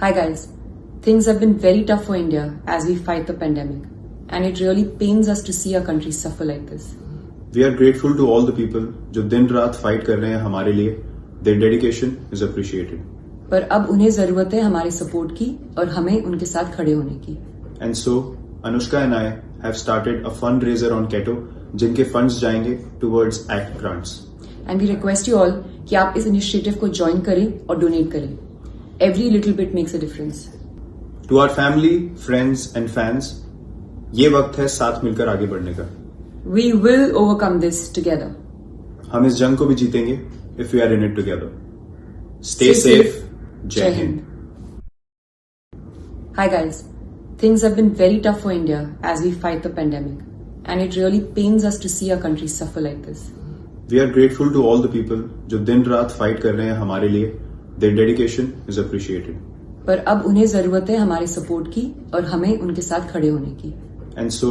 Hi guys, things have been very tough for India as we fight the pandemic, and it really pains us to see our country suffer like this. We are grateful to all the people जो दिन रात fight कर रहे हैं हमारे लिए. Their dedication is appreciated. पर अब उन्हें जरूरत है हमारे सपोर्ट की और हमें उनके साथ खड़े होने की. And so, Anushka and I have started a fundraiser on Keto, जिनके funds जाएंगे towards ACT grants. And we request you all कि आप इस initiative को join करें और donate करें. Every little bit makes a difference. To our family, friends and fans, ये वक्त है साथ मिलकर आगे बढ़ने का. We will overcome this together. हम इस जंग को भी जीतेंगे if we are in it together. Stay safe. Jai Hind. Hi guys, things have been very tough for India as we fight the pandemic, and it really pains us to see our country suffer like this. We are grateful to all the people जो दिन रात fight कर रहे हैं हमारे लिए. Their dedication is appreciated. पर अब उन्हें जरूरत है हमारे सपोर्ट की और हमें उनके साथ खड़े होने की. And so,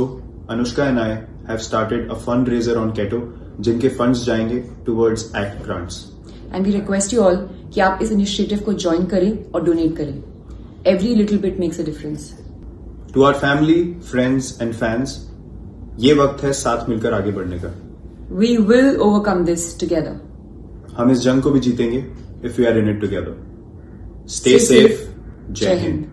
Anushka and I have started a fundraiser on Keto, जिनके funds जाएंगे towards ACT grants. And we request you all कि आप इस initiative को join करें और donate करें. Every little bit makes a difference. To our family, friends and fans, ये वक्त है साथ मिलकर आगे बढ़ने का. We will overcome this together. हम इस जंग को भी जीतेंगे if we are in it together. Stay safe. Jai Hind.